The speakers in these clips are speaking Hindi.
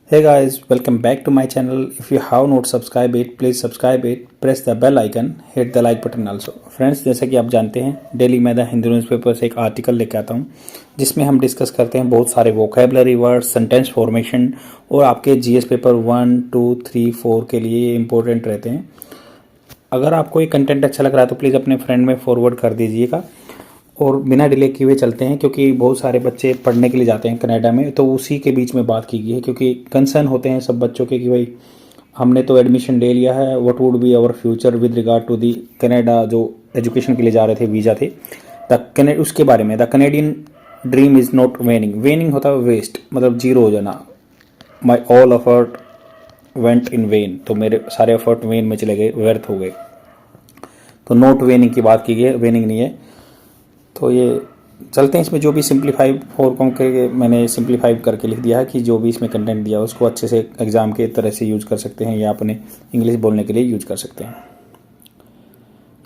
Hey guys, welcome back to my channel. If you have not subscribed it, please subscribe it. Press the bell icon, hit the like button also. Friends, जैसा कि आप जानते हैं डेली मैं द हिंदू न्यूज़पेपर से एक आर्टिकल लेके आता हूँ जिसमें हम डिस्कस करते हैं बहुत सारे वोकेबलरी वर्ड, सेंटेंस फॉर्मेशन और आपके जीएस पेपर 1, 2, 3, 4 के लिए ये इंपॉर्टेंट रहते हैं। अगर आपको ये कंटेंट अच्छा लग रहा है तो प्लीज़ अपने फ्रेंड में फॉरवर्ड कर दीजिएगा और बिना डिले किए हुए चलते हैं, क्योंकि बहुत सारे बच्चे पढ़ने के लिए जाते हैं कनाडा में, तो उसी के बीच में बात की गई है क्योंकि कंसर्न होते हैं सब बच्चों के कि भाई हमने तो एडमिशन ले लिया है, what would be our future with regard to the Canada जो एजुकेशन के लिए जा रहे थे, वीज़ा थे उसके बारे में। The Canadian dream is not waning. Waning होता है वेस्ट, मतलब जीरो हो जाना। My all effort went in vain, तो मेरे सारे एफर्ट वेन में चले गए, व्यर्थ हो गए। तो नॉट वेनिंग की बात की गई है, वेनिंग नहीं है। तो ये चलते हैं, इसमें जो भी सिंप्लीफाई फॉर्म के मैंने सिंप्लीफाई करके लिख दिया है कि जो भी इसमें कंटेंट दिया है उसको अच्छे से एग्ज़ाम के तरह से यूज़ कर सकते हैं या अपने इंग्लिश बोलने के लिए यूज़ कर सकते हैं।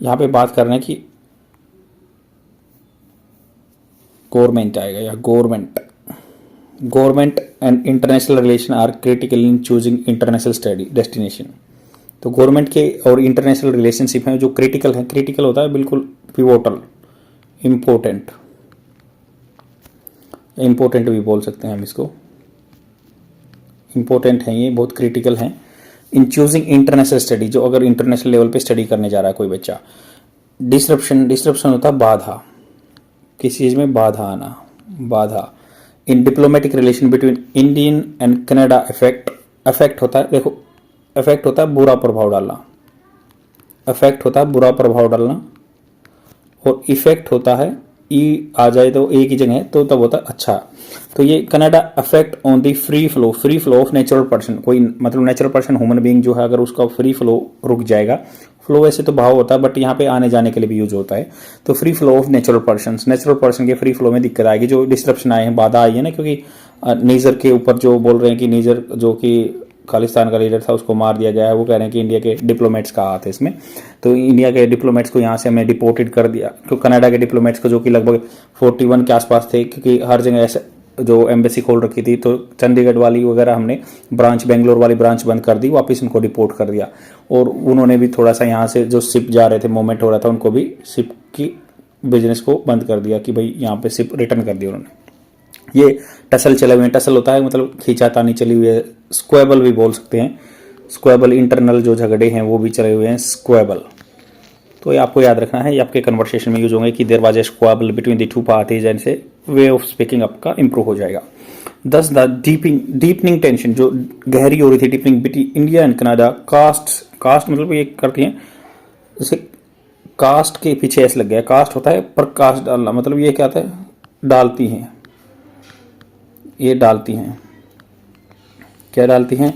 यहाँ पे बात कर रहे हैं कि गवर्नमेंट आएगा या government and international relation are critical in choosing international study destination. तो गवर्नमेंट के और इंटरनेशनल रिलेशनशिप हैं जो क्रिटिकल हैं। क्रिटिकल होता है बिल्कुल पिवोटल, इम्पोर्टेंट भी बोल सकते हैं हम इसको। इम्पोर्टेंट हैं, ये बहुत क्रिटिकल हैं इन चूजिंग इंटरनेशनल स्टडी, जो अगर इंटरनेशनल लेवल पे स्टडी करने जा रहा है कोई बच्चा। डिसरप्शन होता है बाधा, किसी चीज़ में बाधा आना, बाधा। In diplomatic relation between Indian and Canada affect होता है, देखो अफेक्ट होता है बुरा प्रभाव डालना, अफेक्ट होता है बुरा प्रभाव डालना, और इफेक्ट होता है ई आ जाए तो एक ही जगह है तो तब होता है अच्छा। तो ये Canada affect on the free flow of natural person. कोई मतलब नेचुरल पर्सन ह्यूमन बीइंग जो है, अगर उसका फ्री फ्लो रुक जाएगा, फ्लो वैसे तो भाव होता है बट यहाँ पे आने जाने के लिए भी यूज होता है। तो free flow of natural person के फ्री फ्लो में दिक्कत आएगी, जो डिस्ट्रप्शन आए हैं, बाधा आई है ना, क्योंकि नीजर के ऊपर जो बोल रहे हैं कि नीजर जो कि खालिस्तान का लीडर था उसको मार दिया गया है, वो कह रहे हैं कि इंडिया के डिप्लोमेट्स का हाथ है इसमें। तो इंडिया के डिप्लोमेट्स को यहाँ से हमें डिपोर्टेड कर दिया, क्योंकि कनाडा के डिप्लोमेट्स को जो कि लगभग 41 के आसपास थे, क्योंकि हर जगह ऐसे जो एम्बेसी खोल रखी थी, तो चंडीगढ़ वाली वगैरह हमने ब्रांच, बेंगलोर वाली ब्रांच बंद कर दी, वापस उनको डिपोर्ट कर दिया। और उन्होंने भी थोड़ा सा यहाँ से जो शिप जा रहे थे, मूवमेंट हो रहा था, उनको भी शिप की बिजनेस को बंद कर दिया कि भाई यहाँ पे शिप रिटर्न कर दी उन्होंने। ये टसल चले हुए हैं, टसल होता है मतलब खींचातानी चली हुई है, स्क्वेबल भी बोल सकते हैं। स्क्वेबल इंटरनल जो झगड़े हैं वो भी चले हुए हैं, स्क्वेबल। तो ये आपको याद रखना है, ये आपके कन्वर्सेशन में यूज होंगे कि there was a squabble between the two parties, and से वे ऑफ स्पीकिंग आपका इंप्रूव हो जाएगा। दस द डीपनिंग टेंशन, जो गहरी हो रही थी, deepening between India and Canada. Cast मतलब ये करती हैं, जैसे कास्ट के पीछे ऐसे लग गया, कास्ट होता है प्रकाश डालना, मतलब ये क्या होता है, डालती हैं, ये डालती हैं, क्या डालती हैं,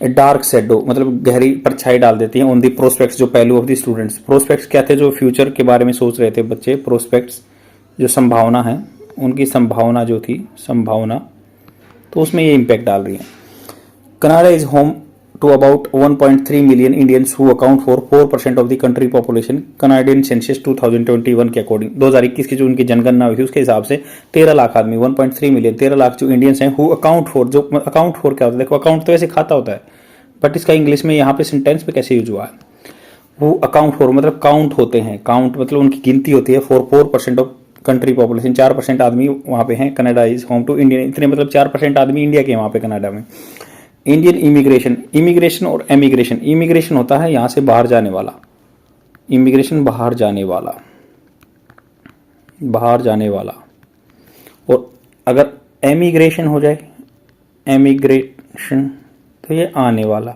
डार्क शेडो मतलब गहरी परछाई डाल देती हैं ऑन दी प्रोस्पेक्ट्स, जो पहलू ऑफ दी स्टूडेंट्स। प्रोस्पेक्ट्स क्या थे, जो फ्यूचर के बारे में सोच रहे थे बच्चे, प्रोस्पेक्ट्स जो संभावना है, उनकी संभावना जो थी, संभावना, तो उसमें ये इम्पैक्ट डाल रही है। Canada is home to about 1.3 million Indians who account for 4% of the country population. Canadian census 2021 के अकॉर्डिंग 2021 की जो उनकी जनगणना हुई थी उसके हिसाब से 13 लाख आदमी, 1.3 मिलियन, 13 लाख जो इंडियंस हैं, who account for, जो अकाउंट फॉर क्या होता है, देखो अकाउंट तो वैसे खाता होता है बट इसका इंग्लिश में यहाँ पे सेंटेंस में कैसे यूज हुआ है, वो अकाउंट फॉर मतलब काउंट होते हैं, काउंट मतलब उनकी गिनती होती है, फॉर 4% ऑफ कंट्री पॉपुलेशन, 4% आदमी वहाँ पे हैं। Canada is home to Indian, इतने मतलब 4% आदमी इंडिया के वहाँ पे कनाडा में। इंडियन इमिग्रेशन और एमिग्रेशन। इमिग्रेशन होता है यहाँ से बाहर जाने वाला, इमिग्रेशन बाहर जाने वाला, बाहर जाने वाला। और अगर एमिग्रेशन हो जाए, एमिग्रेशन, तो ये आने वाला।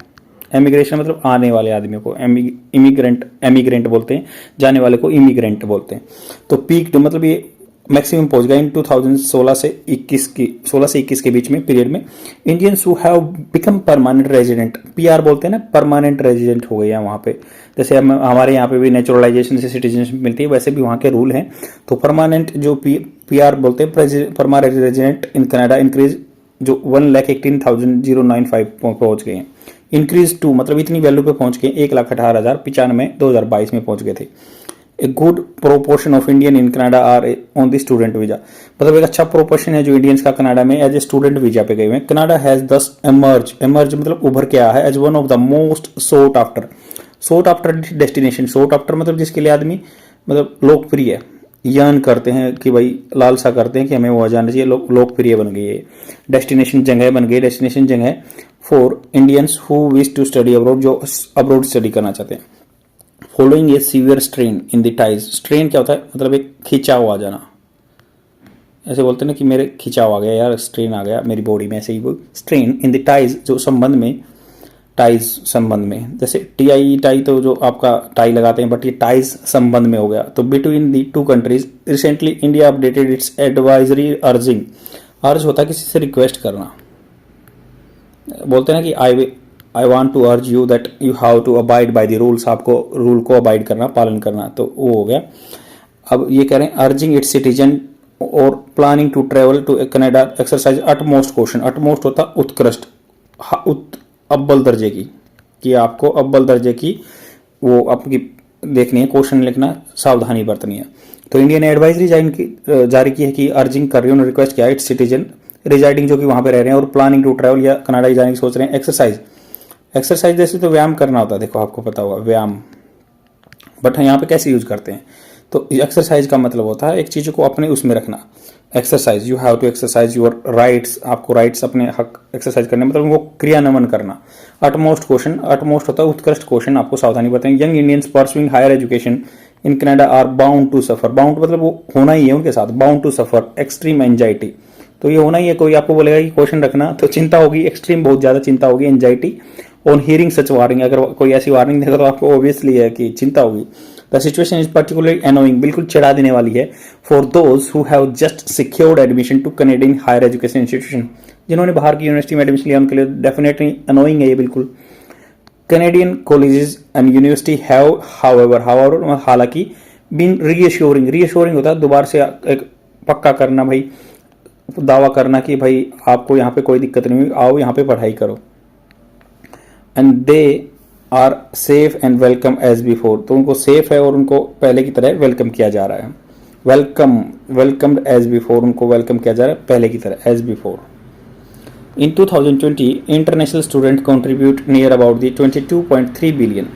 एमिग्रेशन मतलब आने वाले आदमियों को एमिग्रेंट बोलते हैं, जाने वाले को इमिग्रेंट बोलते हैं। तो पीक मतलब ये मैक्सिमम पहुंच गया इन 2016 से 21 के बीच में पीरियड में। Indians who have become permanent resident, PR बोलते हैं ना, परमानेंट रेजिडेंट हो गए हैं वहाँ पे। जैसे हमारे यहाँ पे भी नेचुरलाइजेशन से सिटीजनशिप मिलती है, वैसे भी वहाँ के रूल हैं। तो परमानेंट जो पीआर बोलते हैं, permanent resident in Canada increase, जो 1,18,095 पहुंच गए हैं। इंक्रीज टू मतलब इतनी वैल्यू पे पहुंच गए, 1,18,095 2022 में पहुंच गए थे। A good proportion of Indian in Canada are on the student visa, मतलब एक अच्छा प्रोपोर्शन है जो इंडियंस का कनाडा में एज ए स्टूडेंट वीजा पे गए हुए हैं। कनाडा हैज दस एमर्ज मतलब उभर के आया है as one of the most sought after destination. Sought after मतलब जिसके लिए आदमी मतलब लोकप्रिय यर्न करते हैं कि भाई लालसा करते हैं कि हमें वहां जाना चाहिए, लोकप्रिय बन गई है। डेस्टिनेशन जगह बन गई, डेस्टिनेशन जगह for Indians who wish to study abroad, जो अब्रोड स्टडी करना चाहते हैं। Following a severe strain in the ties, strain क्या होता है मतलब एक खिंचाव आ जाना, ऐसे बोलते हैं ना कि मेरे खिंचाव आ गया यार, स्ट्रेन आ गया मेरी बॉडी में, ऐसे ही वो स्ट्रेन इन द टाइज जो संबंध में, टाइज संबंध में, जैसे टाई तो जो आपका टाई लगाते हैं, बट ये टाइज संबंध में हो गया। तो between the two countries recently India updated its advisory urging, urge होता है किसी से रिक्वेस्ट करना, बोलते हैं ना कि I want to urge you that you have to abide by the rules, आपको रूल को अबाइड करना, पालन करना, तो वो हो गया। अब ये कह रहे हैं अर्जिंग इट्स सिटीजन और planning to travel to Canada exercise utmost caution, utmost होता उत्कृष्ट, अव्वल दर्जे की, कि आपको अव्वल दर्जे की वो आपकी देखनी है, क्वेश्चन लिखना, सावधानी बरतनी है। तो इंडिया ने एडवाइजरी जारी की है कि अर्जिंग कर रही है, उन्होंने रिक्वेस्ट किया इट्स सिटीजन रिजाइडिंग जो कि वहां पे रह रहे हैं और प्लानिंग टू ट्रैवल या कनाडा जाने की सोच रहे हैं, एक्सरसाइज जैसे तो व्यायाम करना होता है, देखो आपको पता होगा व्यायाम, बट यहाँ पे कैसे यूज करते हैं, तो एक्सरसाइज का मतलब होता है एक चीज को अपने उसमें रखना। Exercise, you have to exercise your rights, आपको राइट्स अपने हक एक्सरसाइज करने मतलब उनको क्रियान्वयन करना। अटमोस्ट क्वेश्चन, अटमोस्ट होता है उत्कृष्ट क्वेश्चन, आपको सावधानी बरतें। Young Indians pursuing higher education in Canada are bound to suffer, bound मतलब वो होना ही है उनके साथ, bound to suffer extreme anxiety, तो ये होना ही है। कोई आपको बोलेगा कि क्वेश्चन रखना तो चिंता होगी, एक्सट्रीम बहुत ज्यादा चिंता होगी, anxiety on hearing such warning, अगर कोई ऐसी वार्निंग देगा तो आपको ऑब्वियसली है कि चिंता होगी। The situation is particularly annoying, बिल्कुल चिढ़ा देने वाली है, for those who have just secured admission to Canadian higher education institution, जिन्होंने बाहर की यूनिवर्सिटी में एडमिशन लिया उनके लिए डेफिनेटली अनोइंग है ये बिल्कुल। Canadian colleges and university have however हालांकि बीन रीअश्योरिंग होता है दोबारा से एक पक्का करना, भाई दावा करना कि भाई आपको यहाँ पे कोई दिक्कत नहीं हुई, आओ यहाँ पे पढ़ाई करो। And they are safe and welcome as before, तो उनको सेफ है और उनको पहले की तरह वेलकम किया जा रहा है। वेलकम्ड एज बिफोर, उनको वेलकम किया जा रहा है पहले की तरह as before. In 2020 international student contribute near about the 22.3 billion,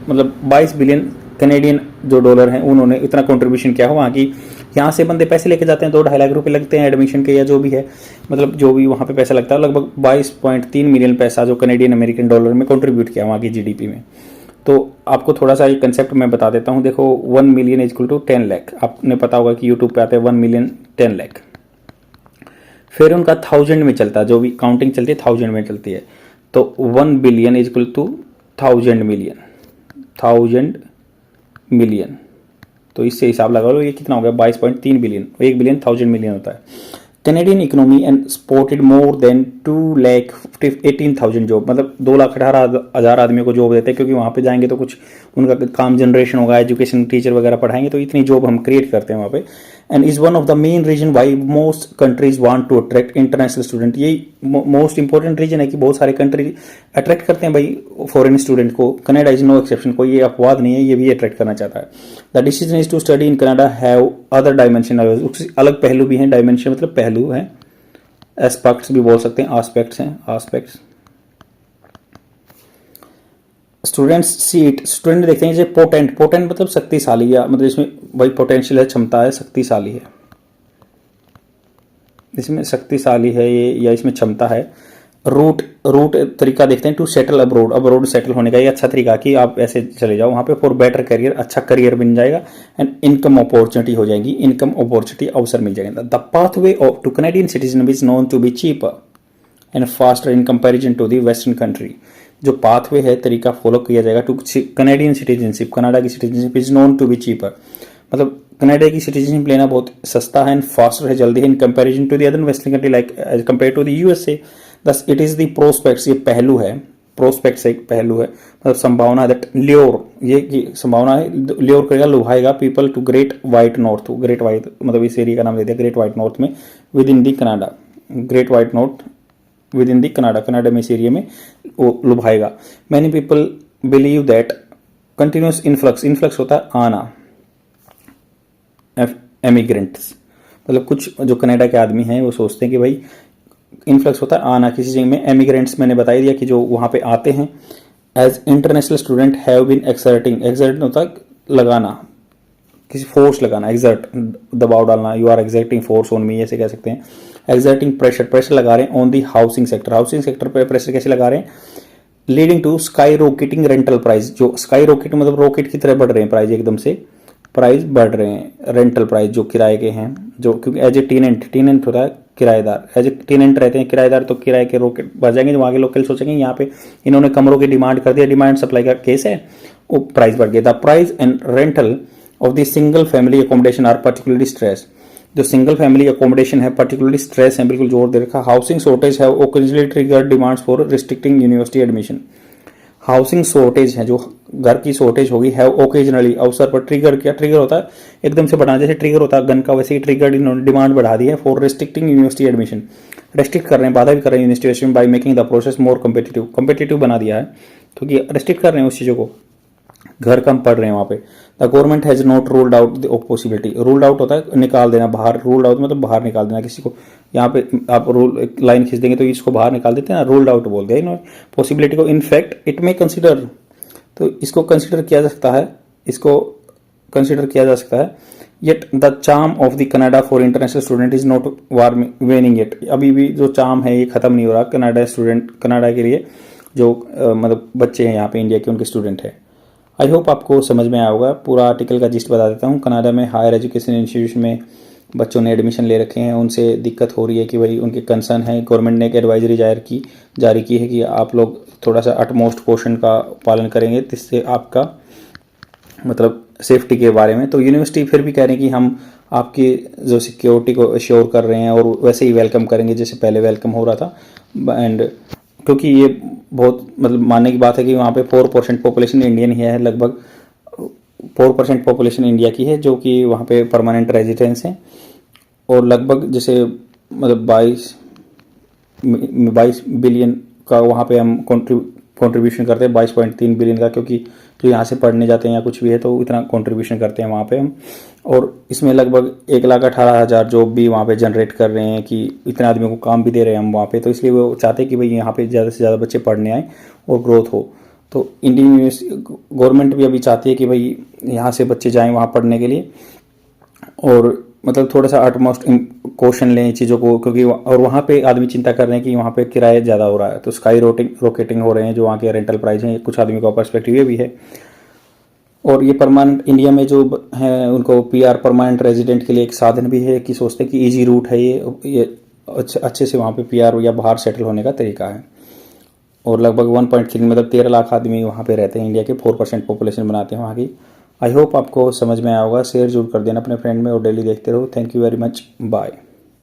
मतलब 22 बिलियन कैनेडियन जो डॉलर हैं उन्होंने इतना कंट्रीब्यूशन किया है वहाँ की। यहाँ से बंदे पैसे लेके जाते हैं, 2-2.5 लाख रुपए लगते हैं एडमिशन के या जो भी है, मतलब जो भी वहाँ पे पैसा लगता है, लगभग 22.3 मिलियन पैसा जो कैनेडियन अमेरिकन डॉलर में कंट्रीब्यूट किया वहाँ की जीडीपी में। तो आपको थोड़ा सा ये कंसेप्ट मैं बता देता हूँ, देखो 1 million is equal to 10 lakh, आपने पता होगा कि यूट्यूब पे आते हैं 1 मिलियन 10 लाख, फिर उनका 1000 में चलता है, जो भी काउंटिंग चलती है 1000 में चलती है, तो 1 billion is equal to 1000 million, तो इससे हिसाब लगा लो ये कितना हो गया 22.3 बिलियन, 1 बिलियन 1000 मिलियन होता है। Canadian economy and supported more than 2,18,000 job, मतलब 2,18,000 आदमियों को जॉब देते हैं, क्योंकि वहाँ पे जाएंगे तो कुछ उनका काम जनरेशन होगा, एजुकेशन टीचर वगैरह पढ़ाएंगे, तो इतनी जॉब हम क्रिएट करते हैं वहाँ पे। And is one of the main reason why most countries want to attract international student, यही मोस्ट इंपॉर्टेंट रीजन है कि बहुत सारे कंट्री अट्रैक्ट करते हैं भाई फॉरेन स्टूडेंट को। कनाडा इज नो एक्सेप्शन, कोई ये अपवाद नहीं है, ये भी अट्रैक्ट करना चाहता है। The decision is to study in Canada have other dimension, अलग पहलू भी हैं, डायमेंशन मतलब पहलू हैं, एस्पेक्ट्स भी बोल सकते हैं, आस्पेक्ट्स हैं, आस्पेक्ट्स। स्टूडेंट्स सीट, स्टूडेंट देखते हैं जैसे पोटेंट मतलब शक्तिशाली, या मतलब इसमें भाई पोटेंशियल है, क्षमता है, शक्तिशाली है, इसमें शक्तिशाली है ये, या इसमें क्षमता है। रूट तरीका देखते हैं टू सेटल अब्रोड सेटल होने का, ये अच्छा तरीका कि आप ऐसे चले जाओ वहाँ पे फॉर बेटर करियर, अच्छा करियर बन जाएगा, एंड इनकम अपॉर्चुनिटी हो जाएगी, इनकम अपॉर्चुनिटी अवसर मिल जाएगा। The pathway of to Canadian citizen is known to be cheaper and faster in comparison to the western country, जो पाथवे है तरीका फॉलो किया जाएगा टू कैनेडियन सिटीजनशिप, कनाडा की citizenship is known to be cheaper, मतलब कनाडा की सिटीजनशिप लेना बहुत सस्ता है एंड फास्टर है, जल्दी है, in comparison to the other western country like as compare to the USA. Thus it is the prospects, ये पहलू है, प्रोस्पेक्ट्स एक पहलू है, मतलब संभावना दैट ल्योर, ये संभावना है, ल्योर करेगा, लुभाएगा people to great white north, great white मतलब इस एरिया का नाम दे दिया ग्रेट व्हाइट नॉर्थ में, within the Canada, great white north within the Canada में इस एरिया में वो लुभाएगा। Many people believe that continuous influx होता है आना, एमिग्रेंट्स, मतलब कुछ जो कनाडा के आदमी हैं वो सोचते हैं कि भाई इन्फ्लक्स होता है आना किसी जगह में, एमिग्रेंट्स मैंने बता ही दिया कि जो वहाँ पे आते हैं as international student have been exerting, exert होता है लगाना, किसी फोर्स लगाना, एक्सर्ट दबाव डालना, you are exerting force on me ऐसे कह सकते हैं, एक्सर्टिंग प्रेशर, प्रेशर लगा रहे हैं on the housing sector, housing sector पे प्रेशर कैसे लगा रहे हैं, leading to skyrocketing rental price, जो स्काई रॉकेट मतलब रॉकेट की तरह बढ़ रहे हैं प्राइस, एकदम से प्राइस बढ़ रहे हैं, रेंटल प्राइस जो किराए के हैं, जो क्योंकि एज ए टेनेंट, टेनेंट होता है किराएदार, एज ए टेनेंट रहते हैं किराएदार, तो किराए के रॉकेट बढ़ जाएंगे, जो वहाँ के लोकल सोचेंगे यहाँ पे इन्होंने कमरों की डिमांड कर दिया, डिमांड सप्लाई का केस है, वो प्राइस बढ़ गया। The price and rental of the single family accommodation are particularly stress, जो सिंगल फैमिली अकोमोडेशन है पर्टिकुलरली स्ट्रेस है, बिल्कुल जोर दे रखा। हाउसिंग शॉर्टेज है occasionally trigger demands for restricting university admission, housing shortage है जो घर की शॉर्टेज होगी, है ओकेजनली अवसर पर ट्रिगर किया, ट्रिगर होता है एकदम से बढ़ाना, जैसे ट्रिगर होता है गन का, वैसे ही ट्रिगर डिमांड बढ़ा दी है for restricting university admission, restrict कर रहे हैं, बाधा भी कर रहे हैं university admission by making the process more competitive, competitive बना दिया है क्योंकि रेस्ट्रिक्ट कर रहे हैं उस चीज़ों को, घर कम पड़ रहे हैं वहाँ पे। The government has not ruled out the possibility, ruled out होता है निकाल देना बाहर, रूल्ड आउट मतलब बाहर निकाल देना किसी को, यहाँ पे आप रूल लाइन खींच देंगे तो इसको बाहर निकाल देते हैं ना, रूल्ड आउट बोल दिया इन्होंने पॉसिबिलिटी को, इनफैक्ट इट मे कंसिडर, तो इसको कंसिडर किया जा सकता है, इसको कंसिडर किया जा सकता है। Yet the charm of the Canada for international student is not वेनिंग yet, अभी भी जो चार्म है ये खत्म नहीं हो रहा कनाडा स्टूडेंट, कनाडा के लिए जो मतलब बच्चे हैं यहाँ पे इंडिया के उनके स्टूडेंट है। आई होप आपको समझ में आया होगा, पूरा आर्टिकल का जिस्ट बता देता हूँ। कनाडा में हायर एजुकेशन इंस्टीट्यूशन में बच्चों ने एडमिशन ले रखे हैं, उनसे दिक्कत हो रही है कि भाई उनके कंसर्न है, गवर्नमेंट ने एक एडवाइजरी जारी की है कि आप लोग थोड़ा सा अटमोस्ट क्वेश्चन का पालन करेंगे, जिससे आपका मतलब सेफ्टी के बारे में, तो यूनिवर्सिटी फिर भी कह रहे हैं कि हम आपकी जो सिक्योरिटी को अश्योर कर रहे हैं और वैसे ही वेलकम करेंगे जैसे पहले वेलकम हो रहा था। एंड क्योंकि ये बहुत मतलब मानने की बात है कि वहाँ पे 4% पॉपुलेशन इंडियन ही है, लगभग 4% पॉपुलेशन इंडिया की है जो कि वहाँ पे परमानेंट रेजिडेंस हैं, और लगभग जैसे मतलब 22 बिलियन का वहाँ पे हम कंट्रीब्यूशन करते हैं, 22.3 बिलियन का, क्योंकि जो यहाँ से पढ़ने जाते हैं या कुछ भी है तो इतना कंट्रीब्यूशन करते हैं वहाँ पे हम, और इसमें लगभग 1,18,000 जॉब भी वहाँ पे जनरेट कर रहे हैं कि इतने आदमियों को काम भी दे रहे हैं हम वहाँ पे, तो इसलिए वो चाहते हैं कि भाई यहाँ पे ज़्यादा से ज़्यादा बच्चे पढ़ने आए और ग्रोथ हो। तो इंडियन गवर्नमेंट भी अभी चाहती है कि भाई यहाँ से बच्चे जाएँ वहाँ पढ़ने के लिए, और मतलब थोड़ा सा अटमोस्ट क्वेश्चन लें चीज़ों को, क्योंकि और वहाँ पे आदमी चिंता कर रहे हैं कि वहाँ पे किराए ज़्यादा हो रहा है, तो स्काई रॉकेटिंग हो रहे हैं जो वहाँ के रेंटल प्राइस हैं, कुछ आदमी का पर्सपेक्टिव ये भी है। और ये परमानेंट इंडिया में जो है उनको पीआर परमानेंट रेजिडेंट के लिए एक साधन भी है कि सोचते हैं कि इजी रूट है ये अच्छे से वहाँ पे पीआर या बाहर सेटल होने का तरीका है। और लगभग 1.3 मतलब 13 लाख आदमी वहाँ पे रहते हैं, इंडिया के 4% पॉपुलेशन बनाते हैं वहाँ की। आई होप आपको समझ में आया होगा, शेयर जरूर कर देना अपने फ्रेंड में और डेली देखते रहो। Thank you very much, bye.